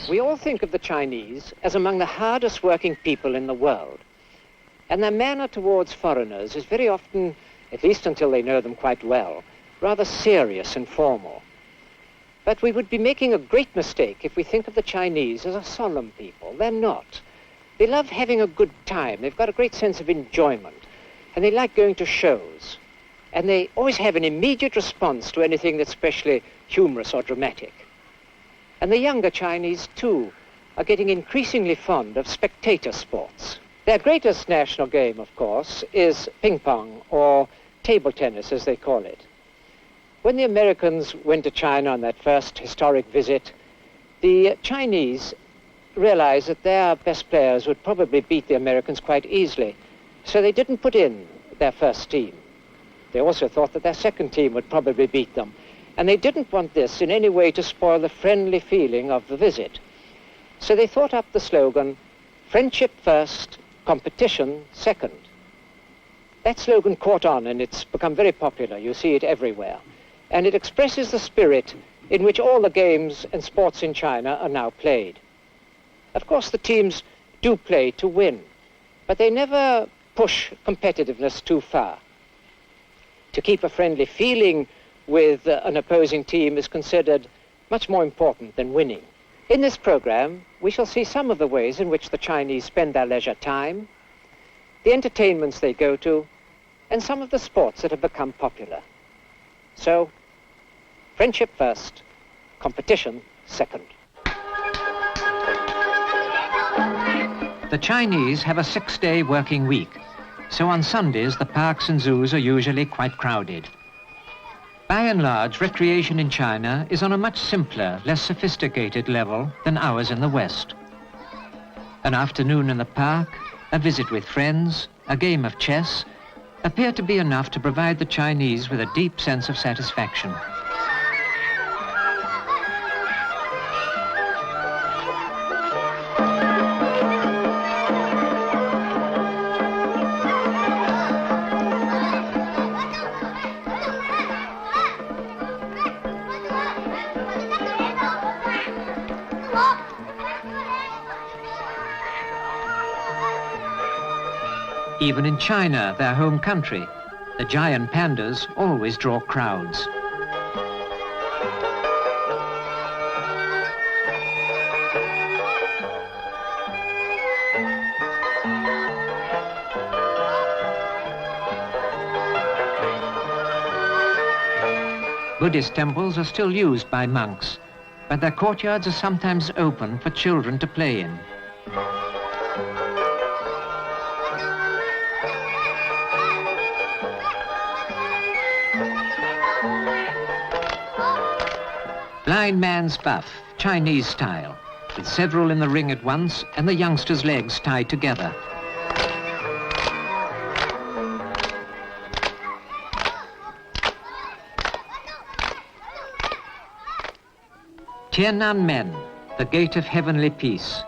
We all think of the Chinese as among the hardest working people in the world. And their manner towards foreigners is very often, at least until they know them quite well, rather serious and formal. But we would be making a great mistake if we think of the Chinese as a solemn people. They're not. They love having a good time. They've got a great sense of enjoyment. And they like going to shows. And they always have an immediate response to anything that's especially humorous or dramatic. And the younger Chinese, too, are getting increasingly fond of spectator sports. Their greatest national game, of course, is ping pong, or table tennis, as they call it. When the Americans went to China on that first historic visit, the Chinese realized that their best players would probably beat the Americans quite easily, so they didn't put in their first team. They also thought that their second team would probably beat them. And they didn't want this in any way to spoil the friendly feeling of the visit. So they thought up the slogan, friendship first, competition second. That slogan caught on and it's become very popular. You see it everywhere. And it expresses the spirit in which all the games and sports in China are now played. Of course, the teams do play to win, but they never push competitiveness too far. To keep a friendly feeling with an opposing team is considered much more important than winning. In this program, we shall see some of the ways in which the Chinese spend their leisure time, the entertainments they go to, and some of the sports that have become popular. So, friendship first, competition second. The Chinese have a 6-day working week, so on Sundays the parks and zoos are usually quite crowded. By and large, recreation in China is on a much simpler, less sophisticated level than ours in the West. An afternoon in the park, a visit with friends, a game of chess, appear to be enough to provide the Chinese with a deep sense of satisfaction. Even in China, their home country, the giant pandas always draw crowds. Buddhist temples are still used by monks, but their courtyards are sometimes open for children to play in. Blind man's buff, Chinese style, with several in the ring at once and the youngster's legs tied together. Tiananmen, the gate of heavenly peace.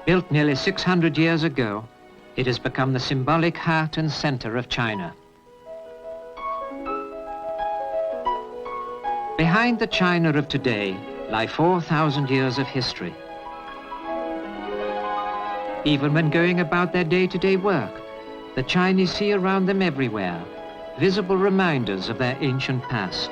Built nearly 600 years ago, it has become the symbolic heart and center of China. Behind the China of today lie 4,000 years of history. Even when going about their day-to-day work, the Chinese see around them everywhere visible reminders of their ancient past.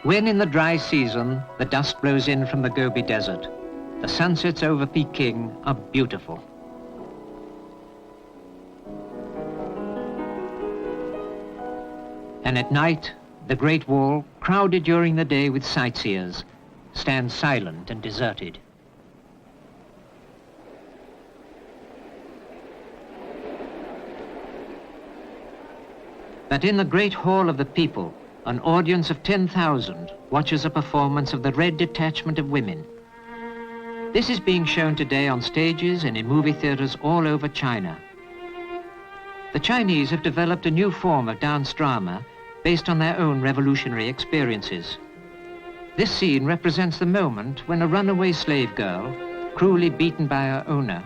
When in the dry season the dust blows in from the Gobi Desert, the sunsets over Peking are beautiful. And at night, the Great Wall, crowded during the day with sightseers, stands silent and deserted. But in the Great Hall of the People, an audience of 10,000 watches a performance of the Red Detachment of Women. This is being shown today on stages and in movie theaters all over China. The Chinese have developed a new form of dance drama based on their own revolutionary experiences. This scene represents the moment when a runaway slave girl, cruelly beaten by her owner,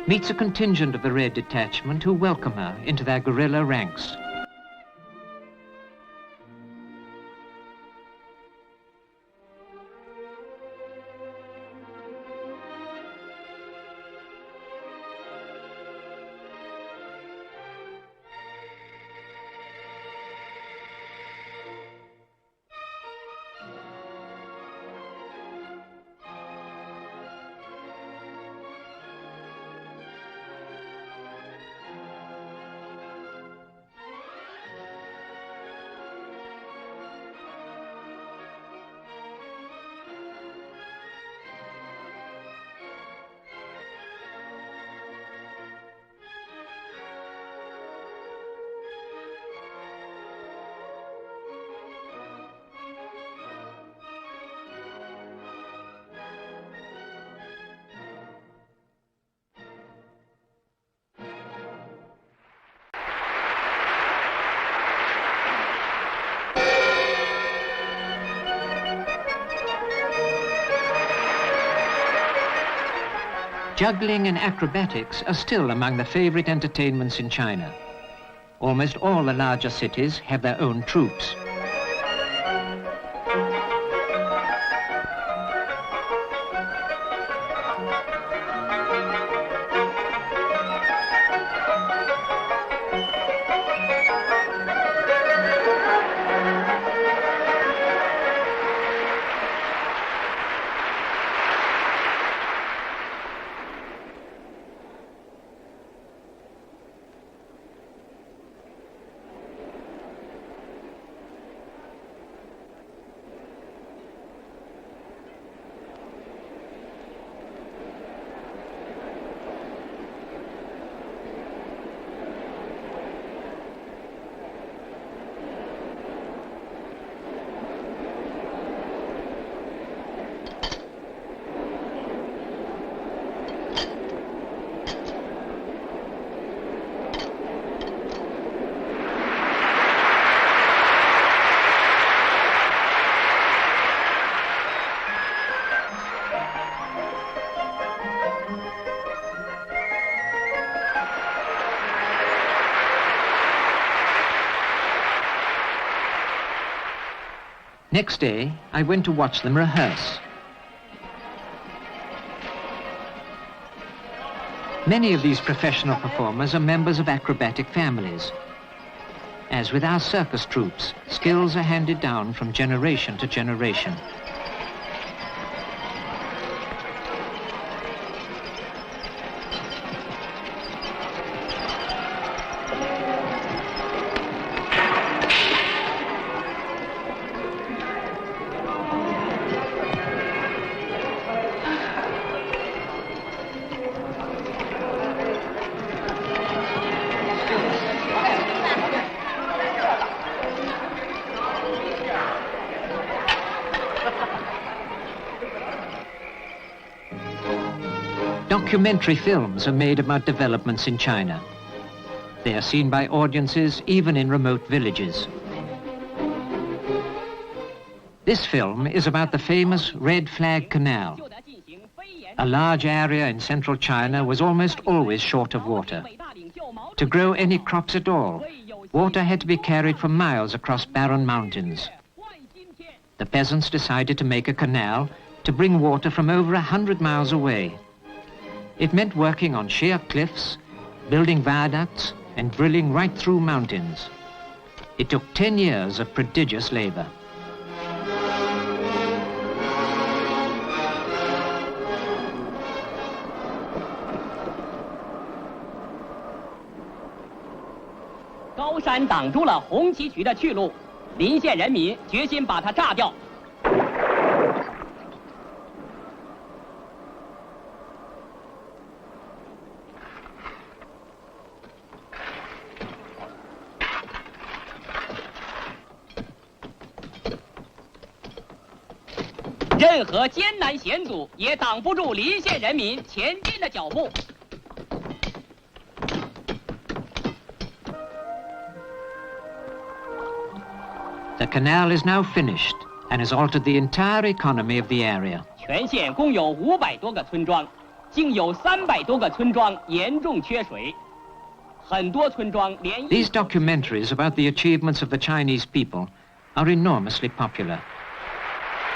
meets a contingent of the Red Detachment who welcome her into their guerrilla ranks. Juggling and acrobatics are still among the favorite entertainments in China. Almost all the larger cities have their own troupes. Next day, I went to watch them rehearse. Many of these professional performers are members of acrobatic families. As with our circus troupes, skills are handed down from generation to generation. Documentary films are made about developments in China. They are seen by audiences even in remote villages. This film is about the famous Red Flag Canal. A large area in central China was almost always short of water. To grow any crops at all, water had to be carried for miles across barren mountains. The peasants decided to make a canal to bring water from over 100 miles away. It meant working on sheer cliffs, building viaducts, and drilling right through mountains. It took 10 years of prodigious labor.高山挡住了红旗渠的去路，邻县人民决心把它炸掉。 任何艰难险阻也挡不住邻县人民前进的脚步。 The canal is now finished and has altered the entire economy of the area. 全县共有500多个村庄，竟有300多个村庄严重缺水，很多村庄连。 These documentaries about the achievements of the Chinese people are enormously popular.